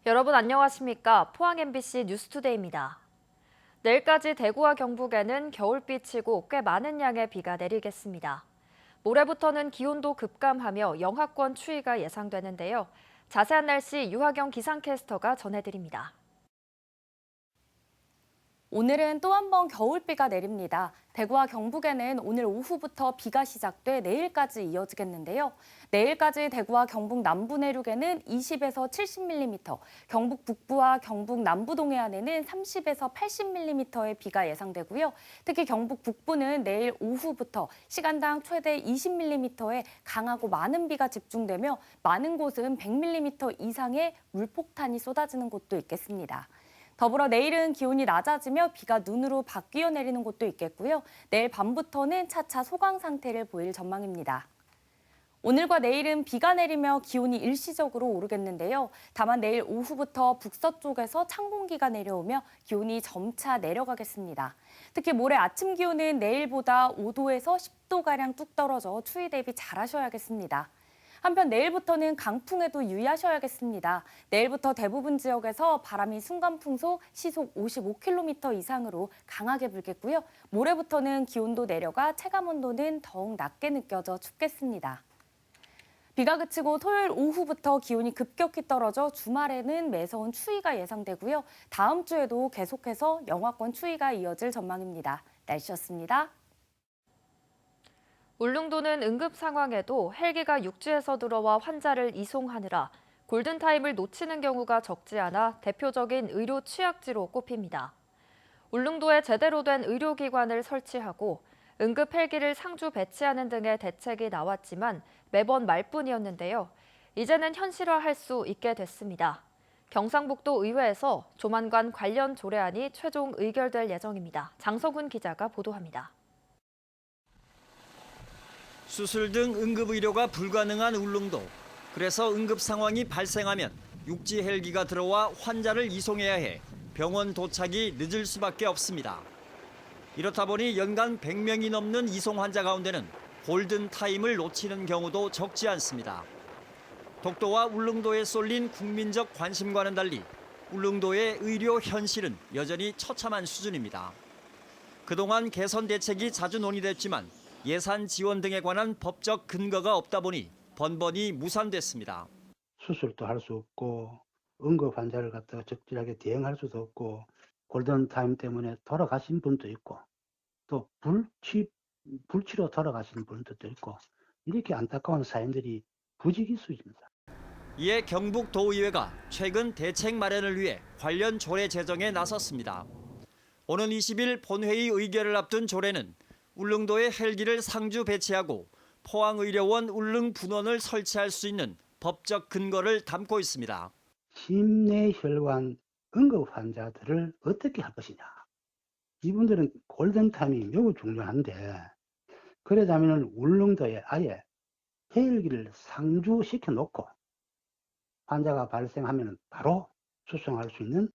여러분 안녕하십니까? 포항 MBC 뉴스투데이입니다. 내일까지 대구와 경북에는 겨울비치고 꽤 많은 양의 비가 내리겠습니다. 모레부터는 기온도 급감하며 영하권 추위가 예상되는데요. 자세한 날씨 유하경 기상캐스터가 전해드립니다. 오늘은 또 한 번 겨울비가 내립니다. 대구와 경북에는 오늘 오후부터 비가 시작돼 내일까지 이어지겠는데요. 내일까지 대구와 경북 남부 내륙에는 20에서 70mm, 경북 북부와 경북 남부 동해안에는 30에서 80mm의 비가 예상되고요. 특히 경북 북부는 내일 오후부터 시간당 최대 20mm의 강하고 많은 비가 집중되며 많은 곳은 100mm 이상의 물폭탄이 쏟아지는 곳도 있겠습니다. 더불어 내일은 기온이 낮아지며 비가 눈으로 바뀌어 내리는 곳도 있겠고요. 내일 밤부터는 차차 소강 상태를 보일 전망입니다. 오늘과 내일은 비가 내리며 기온이 일시적으로 오르겠는데요. 다만 내일 오후부터 북서쪽에서 찬 공기가 내려오며 기온이 점차 내려가겠습니다. 특히 모레 아침 기온은 내일보다 5도에서 10도가량 뚝 떨어져 추위 대비 잘하셔야겠습니다. 한편 내일부터는 강풍에도 유의하셔야겠습니다. 내일부터 대부분 지역에서 바람이 순간풍속 시속 55km 이상으로 강하게 불겠고요. 모레부터는 기온도 내려가 체감온도는 더욱 낮게 느껴져 춥겠습니다. 비가 그치고 토요일 오후부터 기온이 급격히 떨어져 주말에는 매서운 추위가 예상되고요. 다음 주에도 계속해서 영하권 추위가 이어질 전망입니다. 날씨였습니다. 울릉도는 응급 상황에도 헬기가 육지에서 들어와 환자를 이송하느라 골든타임을 놓치는 경우가 적지 않아 대표적인 의료 취약지로 꼽힙니다. 울릉도에 제대로 된 의료기관을 설치하고 응급 헬기를 상주 배치하는 등의 대책이 나왔지만 매번 말뿐이었는데요. 이제는 현실화할 수 있게 됐습니다. 경상북도 의회에서 조만간 관련 조례안이 최종 의결될 예정입니다. 장성훈 기자가 보도합니다. 수술 등 응급의료가 불가능한 울릉도. 그래서 응급 상황이 발생하면 육지 헬기가 들어와 환자를 이송해야 해 병원 도착이 늦을 수밖에 없습니다. 이렇다 보니 연간 100명이 넘는 이송 환자 가운데는 골든타임을 놓치는 경우도 적지 않습니다. 독도와 울릉도에 쏠린 국민적 관심과는 달리 울릉도의 의료 현실은 여전히 처참한 수준입니다. 그동안 개선 대책이 자주 논의됐지만 예산 지원 등에 관한 법적 근거가 없다 보니 번번이 무산됐습니다. 수술도 할 수 없고 응급 환자를 갖다가 적절하게 대응할 수도 없고 골든타임 때문에 돌아가신 분도 있고 또 불치로 돌아가신 분들도 있고 이렇게 안타까운 사연들이 부지기수입니다. 이에 경북도의회가 최근 대책 마련을 위해 관련 조례 제정에 나섰습니다. 오는 20일 본회의 의결을 앞둔 조례는 울릉도에 헬기를 상주 배치하고 포항의료원 울릉분원을 설치할 수 있는 법적 근거를 담고 있습니다. 심뇌혈관 응급 환자들을 어떻게 할 것이냐. 이분들은 골든타임이 매우 중요한데 그러자면 울릉도에 아예 헬기를 상주시켜 놓고 환자가 발생하면 바로 수송할 수 있는.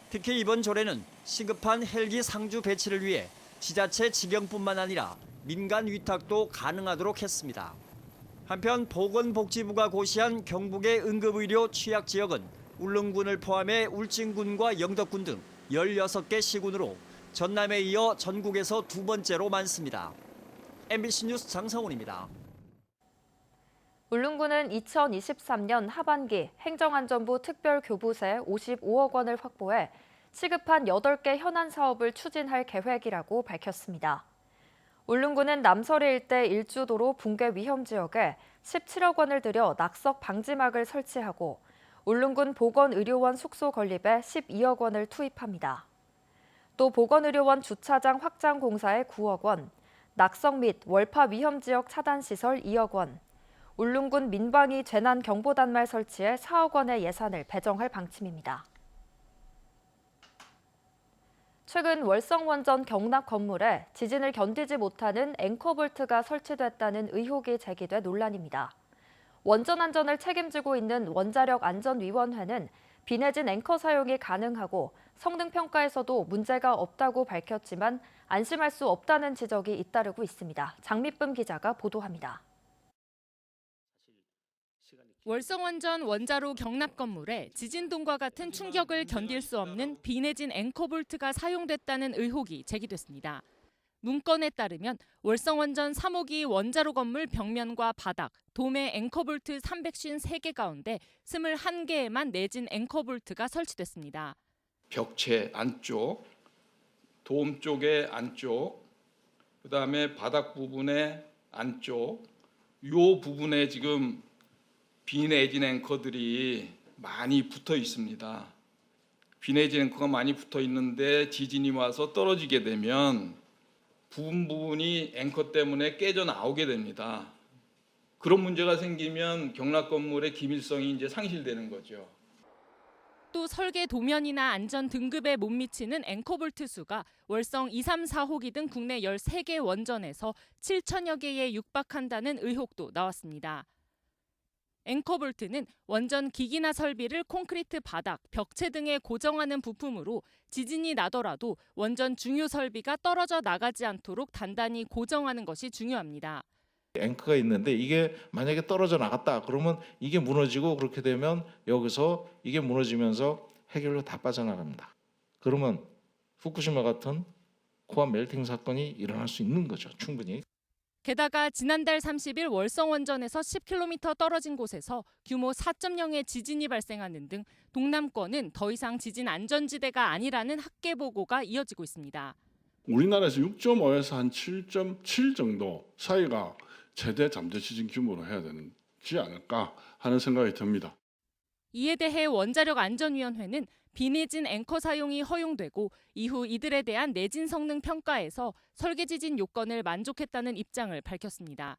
특히 이번 조례는 시급한 헬기 상주 배치를 위해 지자체 직영뿐만 아니라 민간 위탁도 가능하도록 했습니다. 한편 보건복지부가 고시한 경북의 응급의료 취약지역은 울릉군을 포함해 울진군과 영덕군 등 16개 시군으로 전남에 이어 전국에서 두 번째로 많습니다. MBC 뉴스 장성훈입니다. 울릉군은 2023년 하반기 행정안전부 특별교부세 55억 원을 확보해 시급한 8개 현안 사업을 추진할 계획이라고 밝혔습니다. 울릉군은 남서리 일대 일주도로 붕괴 위험 지역에 17억 원을 들여 낙석 방지막을 설치하고 울릉군 보건의료원 숙소 건립에 12억 원을 투입합니다. 또 보건의료원 주차장 확장 공사에 9억 원, 낙석 및 월파 위험 지역 차단 시설 2억 원, 울릉군 민방위 재난 경보단말 설치에 4억 원의 예산을 배정할 방침입니다. 최근 월성원전 경락 건물에 지진을 견디지 못하는 앵커볼트가 설치됐다는 의혹이 제기돼 논란입니다. 원전 안전을 책임지고 있는 원자력안전위원회는 비내진 앵커 사용이 가능하고 성능평가에서도 문제가 없다고 밝혔지만 안심할 수 없다는 지적이 잇따르고 있습니다. 장미쁨 기자가 보도합니다. 월성원전 원자로 경납 건물에 지진동과 같은 충격을 견딜 수 없는 비내진 앵커볼트가 사용됐다는 의혹이 제기됐습니다. 문건에 따르면 월성원전 3호기 원자로 건물 벽면과 바닥, 돔에 앵커볼트 353개 가운데 21개에만 내진 앵커볼트가 설치됐습니다. 벽체 안쪽, 돔 쪽의 안쪽, 그다음에 바닥 부분의 안쪽, 요 부분에 지금 비내진 앵커들이 많이 붙어 있습니다. 비내진 앵커가 많이 붙어 있는데 지진이 와서 떨어지게 되면 부분이 앵커 때문에 깨져 나오게 됩니다. 그런 문제가 생기면 경납 건물의 기밀성이 이제 상실되는 거죠. 또 설계 도면이나 안전 등급에 못 미치는 앵커볼트 수가 월성 2, 3, 4호기 등 국내 13개 원전에서 7천여 개에 육박한다는 의혹도 나왔습니다. 앵커볼트는 원전 기기나 설비를 콘크리트 바닥, 벽체 등에 고정하는 부품으로 지진이 나더라도 원전 중요 설비가 떨어져 나가지 않도록 단단히 고정하는 것이 중요합니다. 앵커가 있는데 이게 만약에 떨어져 나갔다 그러면 이게 무너지고 그렇게 되면 여기서 이게 무너지면서 해결로 다 빠져나갑니다. 그러면 후쿠시마 같은 코아 멜팅 사건이 일어날 수 있는 거죠. 충분히. 게다가 지난달 30일 월성원전에서 10km 떨어진 곳에서 규모 4.0의 지진이 발생하는 등 동남권은 더 이상 지진 안전지대가 아니라는 학계 보고가 이어지고 있습니다. 우리나라에서 6.5에서 한 7.7 정도 사이가 최대 잠재 지진 규모로 해야 되지 않을까 하는 생각이 듭니다. 이에 대해 원자력안전위원회는 비내진 앵커 사용이 허용되고 이후 이들에 대한 내진 성능 평가에서 설계 지진 요건을 만족했다는 입장을 밝혔습니다.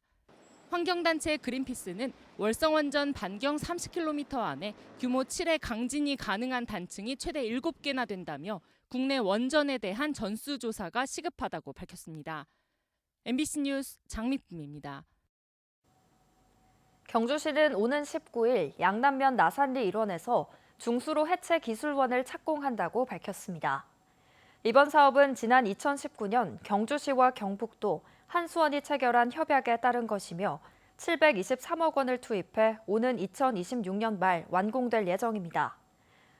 환경단체 그린피스는 월성원전 반경 30km 안에 규모 7의 강진이 가능한 단층이 최대 7개나 된다며 국내 원전에 대한 전수조사가 시급하다고 밝혔습니다. MBC 뉴스 장미쁨입니다. 경주시는 오는 19일 양남면 나산리 일원에서 중수로 해체 기술원을 착공한다고 밝혔습니다. 이번 사업은 지난 2019년 경주시와 경북도, 한수원이 체결한 협약에 따른 것이며 723억 원을 투입해 오는 2026년 말 완공될 예정입니다.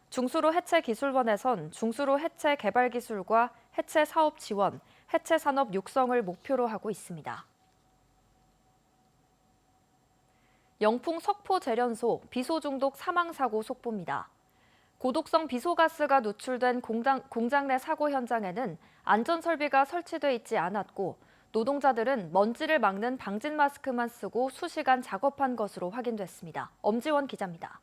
중수로 해체 기술원에선 중수로 해체 개발 기술과 해체 사업 지원, 해체 산업 육성을 목표로 하고 있습니다. 영풍 석포 재련소 비소 중독 사망 사고 속보입니다. 고독성 비소가스가 누출된 공장 내 사고 현장에는 안전 설비가 설치돼 있지 않았고 노동자들은 먼지를 막는 방진 마스크만 쓰고 수시간 작업한 것으로 확인됐습니다. 엄지원 기자입니다.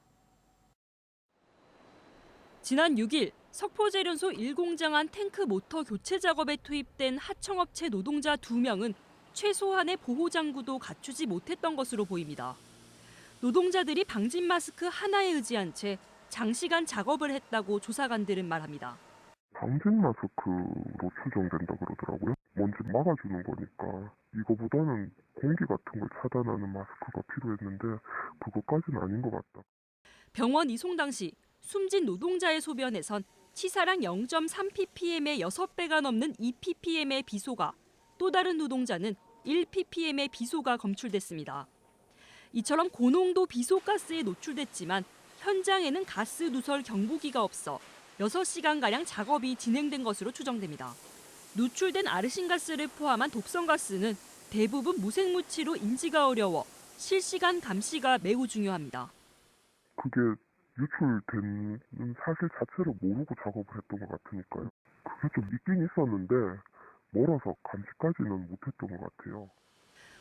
지난 6일 석포재련소 1공장 안 탱크 모터 교체 작업에 투입된 하청업체 노동자 2명은 최소한의 보호장구도 갖추지 못했던 것으로 보입니다. 노동자들이 방진 마스크 하나에 의지한 채 장시간 작업을 했다고 조사관들은 말합니다. 방진 마스크로 추정된다 그러더라고요. 먼지 막아주는 거니까 이거보다는 공기 같은 걸 차단하는 마스크가 필요했는데 그것까지는 아닌 것 같다. 병원 이송 당시 숨진 노동자의 소변에선 치사량 0.3ppm의 6배가 넘는 2ppm의 비소가, 또 다른 노동자는 1ppm의 비소가 검출됐습니다. 이처럼 고농도 비소가스에 노출됐지만 현장에는 가스 누설 경보기가 없어 6시간가량 작업이 진행된 것으로 추정됩니다. 누출된 아르신가스를 포함한 독성가스는 대부분 무색무취로 인지가 어려워 실시간 감시가 매우 중요합니다. 그게 유출된 사실 자체를 모르고 작업을 했던 것 같으니까요. 그게 좀 있긴 있었는데 멀어서 감시까지는 못했던 것 같아요.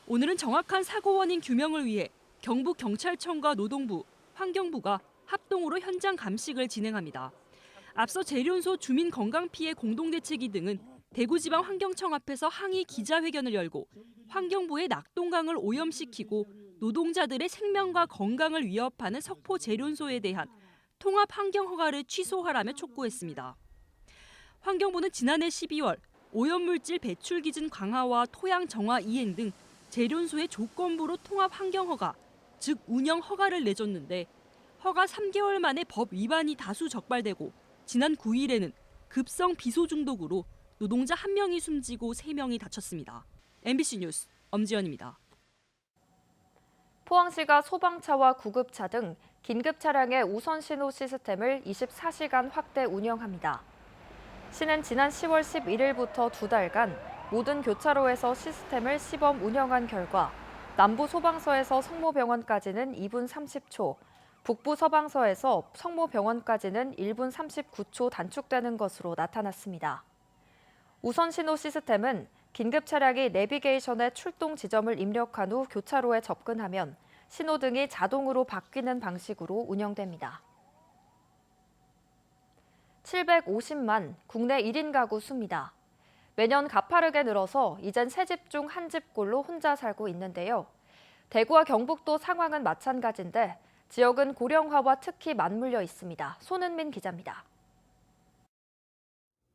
오늘은 정확한 사고 원인 규명을 위해 경북경찰청과 노동부, 환경부가 합동으로 현장 감식을 진행합니다. 앞서 재련소 주민건강피해 공동대책위 등은 대구지방환경청 앞에서 항의 기자회견을 열고 환경부의 낙동강을 오염시키고 노동자들의 생명과 건강을 위협하는 석포 재련소에 대한 통합환경허가를 취소하라며 촉구했습니다. 환경부는 지난해 12월 오염물질 배출 기준 강화와 토양 정화 이행 등 재련소의 조건부로 통합환경허가, 즉 운영 허가를 내줬는데 허가 3개월 만에 법 위반이 다수 적발되고 지난 9일에는 급성 비소 중독으로 노동자 1명이 숨지고 3명이 다쳤습니다. MBC 뉴스 엄지연입니다. 포항시가 소방차와 구급차 등 긴급 차량의 우선 신호 시스템을 24시간 확대 운영합니다. 시는 지난 10월 11일부터 2달간 모든 교차로에서 시스템을 시범 운영한 결과 남부 소방서에서 성모병원까지는 2분 30초, 북부 서방서에서 성모병원까지는 1분 39초 단축되는 것으로 나타났습니다. 우선 신호 시스템은 긴급 차량이 내비게이션의 출동 지점을 입력한 후 교차로에 접근하면 신호등이 자동으로 바뀌는 방식으로 운영됩니다. 750만 국내 1인 가구 수입니다. 매년 가파르게 늘어서 이젠 3집 중 1집꼴로 혼자 살고 있는데요. 대구와 경북도 상황은 마찬가지인데 지역은 고령화와 특히 맞물려 있습니다. 손은민 기자입니다.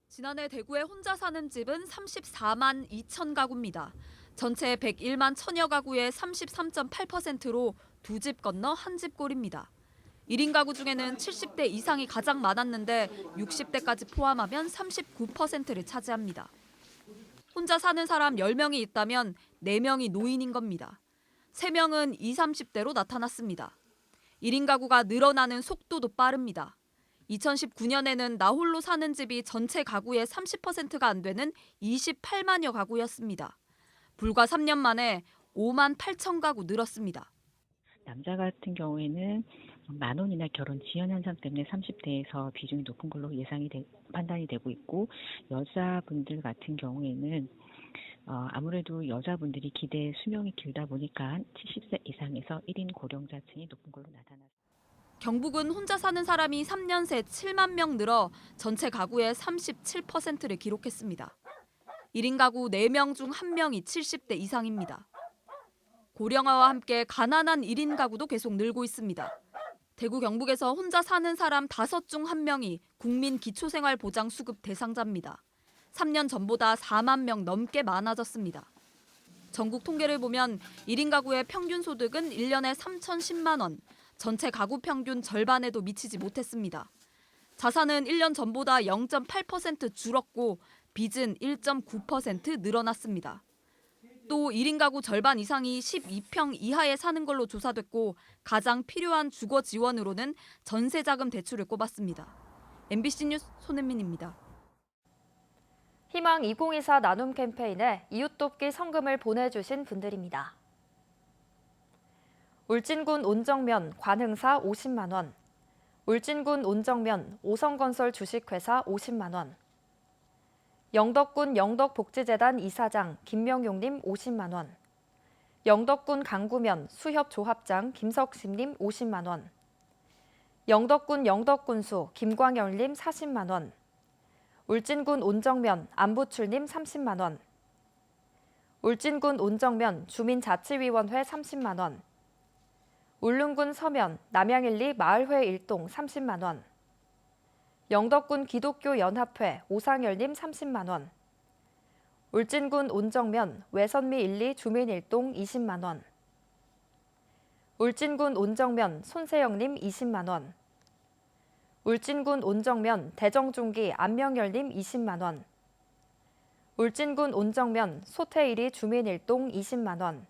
지난해 대구에 혼자 사는 집은 34만 2천 가구입니다. 전체 101만 천여 가구의 33.8%로 2집 건너 1집 꼴입니다. 1인 가구 중에는 70대 이상이 가장 많았는데 60대까지 포함하면 39%를 차지합니다. 혼자 사는 사람 10명이 있다면 4명이 노인인 겁니다. 3명은 20, 30대로 나타났습니다. 1인 가구가 늘어나는 속도도 빠릅니다. 2019년에는 나 홀로 사는 집이 전체 가구의 30%가 안 되는 28만여 가구였습니다. 불과 3년 만에 5만 8천 가구 늘었습니다. 남자 같은 경우에는 만혼이나 결혼 지연 현상 때문에 30대에서 비중이 높은 걸로 판단이 되고 있고, 여자분들 같은 경우에는 아무래도 여자분들이 기대 수명이 길다 보니까 70세 이상에서 1인 고령자층이 높은 걸로 나타났습니다. 경북은 혼자 사는 사람이 3년 새 7만 명 늘어 전체 가구의 37%를 기록했습니다. 1인 가구 4명 중 1명이 70대 이상입니다. 고령화와 함께 가난한 1인 가구도 계속 늘고 있습니다. 대구 경북에서 혼자 사는 사람 5 중 1명이 국민 기초생활보장 수급 대상자입니다. 3년 전보다 4만 명 넘게 많아졌습니다. 전국 통계를 보면 1인 가구의 평균 소득은 1년에 3,010만 원, 전체 가구 평균 절반에도 미치지 못했습니다. 자산은 1년 전보다 0.8% 줄었고 빚은 1.9% 늘어났습니다. 또 1인 가구 절반 이상이 12평 이하에 사는 걸로 조사됐고 가장 필요한 주거 지원으로는 전세자금 대출을 꼽았습니다. MBC 뉴스 손은민입니다. 희망 2024 나눔 캠페인에 이웃돕기 성금을 보내주신 분들입니다. 울진군 온정면 관흥사 50만 원, 울진군 온정면 오성건설 주식회사 50만 원, 영덕군 영덕복지재단 이사장 김명용님 50만 원, 영덕군 강구면 수협조합장 김석심님 50만 원, 영덕군 영덕군수 김광열님 40만 원, 울진군 온정면 안부출님 30만 원, 울진군 온정면 주민자치위원회 30만 원, 울릉군 서면 남양일리 마을회 일동 30만 원, 영덕군 기독교연합회 오상열님 30만 원, 울진군 온정면 외선미 1, 2 주민일동 20만 원, 울진군 온정면 손세영님 20만 원, 울진군 온정면 대정중기 안명열님 20만 원, 울진군 온정면 소태일이 주민일동 20만 원,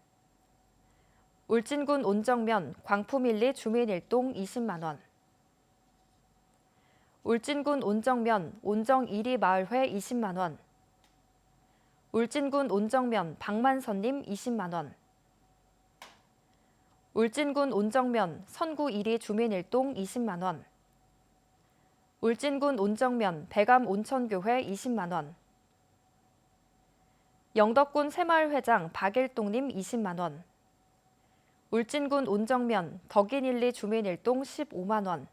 울진군 온정면 광품일리 주민일동 20만 원, 울진군 온정면 온정1리 마을회 20만 원, 울진군 온정면 박만선님 20만 원, 울진군 온정면 선구 1리 주민일동 20만 원, 울진군 온정면 배감 온천교회 20만 원, 영덕군 새마을회장 박일동님 20만 원, 울진군 온정면 덕인 1, 2 주민일동 15만 원,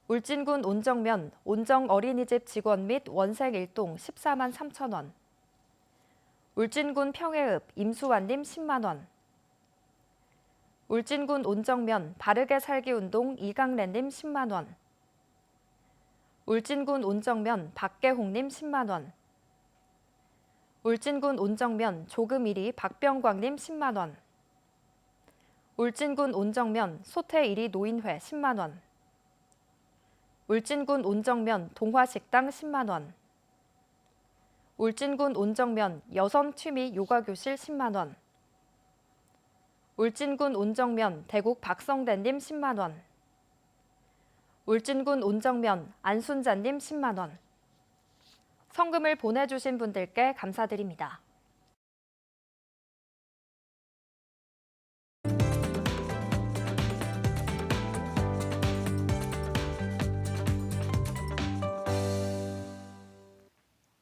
울진군 온정면 온정 어린이집 직원 및 원생 일동 14만 3천 원, 울진군 평해읍 임수환님 10만 원, 울진군 온정면 바르게 살기 운동 이강래님 10만 원, 울진군 온정면 박계홍님 10만 원, 울진군 온정면 조금 1위 박병광님 10만 원, 울진군 온정면 소태 1위 노인회 10만 원, 울진군 온정면 동화식당 10만 원, 울진군 온정면 여성 취미 요가교실 10만 원, 울진군 온정면 대국 박성대님 10만 원. 울진군 온정면 안순자님 10만 원. 성금을 보내주신 분들께 감사드립니다.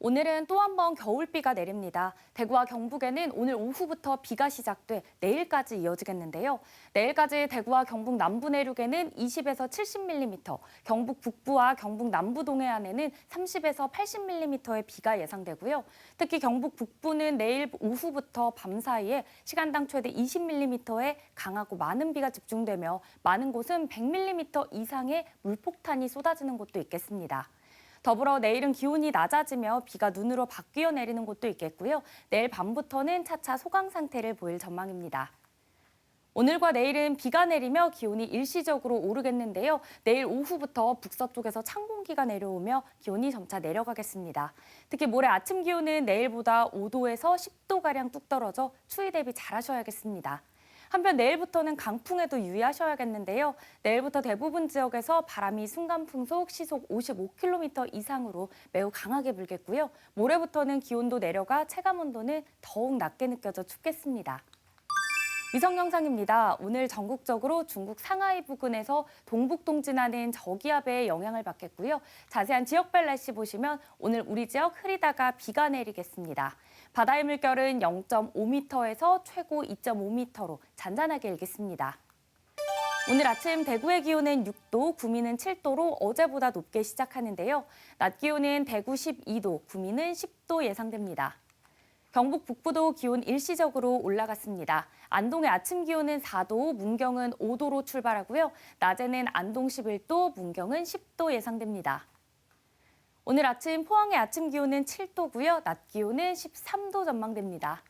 오늘은 또 한 번 겨울비가 내립니다. 대구와 경북에는 오늘 오후부터 비가 시작돼 내일까지 이어지겠는데요. 내일까지 대구와 경북 남부 내륙에는 20에서 70mm, 경북 북부와 경북 남부 동해안에는 30에서 80mm의 비가 예상되고요. 특히 경북 북부는 내일 오후부터 밤 사이에 시간당 최대 20mm의 강하고 많은 비가 집중되며 많은 곳은 100mm 이상의 물폭탄이 쏟아지는 곳도 있겠습니다. 더불어 내일은 기온이 낮아지며 비가 눈으로 바뀌어 내리는 곳도 있겠고요. 내일 밤부터는 차차 소강 상태를 보일 전망입니다. 오늘과 내일은 비가 내리며 기온이 일시적으로 오르겠는데요. 내일 오후부터 북서쪽에서 찬 공기가 내려오며 기온이 점차 내려가겠습니다. 특히 모레 아침 기온은 내일보다 5도에서 10도가량 뚝 떨어져 추위 대비 잘하셔야겠습니다. 한편 내일부터는 강풍에도 유의하셔야겠는데요. 내일부터 대부분 지역에서 바람이 순간풍속 시속 55km 이상으로 매우 강하게 불겠고요. 모레부터는 기온도 내려가 체감온도는 더욱 낮게 느껴져 춥겠습니다. 위성 영상입니다. 오늘 전국적으로 중국 상하이 부근에서 동북동진하는 저기압의 영향을 받겠고요. 자세한 지역별 날씨 보시면 오늘 우리 지역 흐리다가 비가 내리겠습니다. 바다의 물결은 0.5m에서 최고 2.5m로 잔잔하게 일겠습니다. 오늘 아침 대구의 기온은 6도, 구미는 7도로 어제보다 높게 시작하는데요. 낮 기온은 대구 12도, 구미는 10도 예상됩니다. 경북 북부도 기온 일시적으로 올라갔습니다. 안동의 아침 기온은 4도, 문경은 5도로 출발하고요. 낮에는 안동 11도, 문경은 10도 예상됩니다. 오늘 아침 포항의 아침 기온은 7도고요. 낮 기온은 13도 전망됩니다.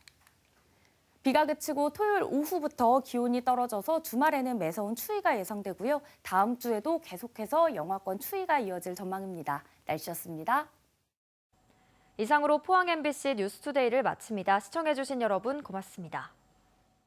비가 그치고 토요일 오후부터 기온이 떨어져서 주말에는 매서운 추위가 예상되고요. 다음 주에도 계속해서 영하권 추위가 이어질 전망입니다. 날씨였습니다. 이상으로 포항 MBC 뉴스투데이를 마칩니다. 시청해주신 여러분 고맙습니다.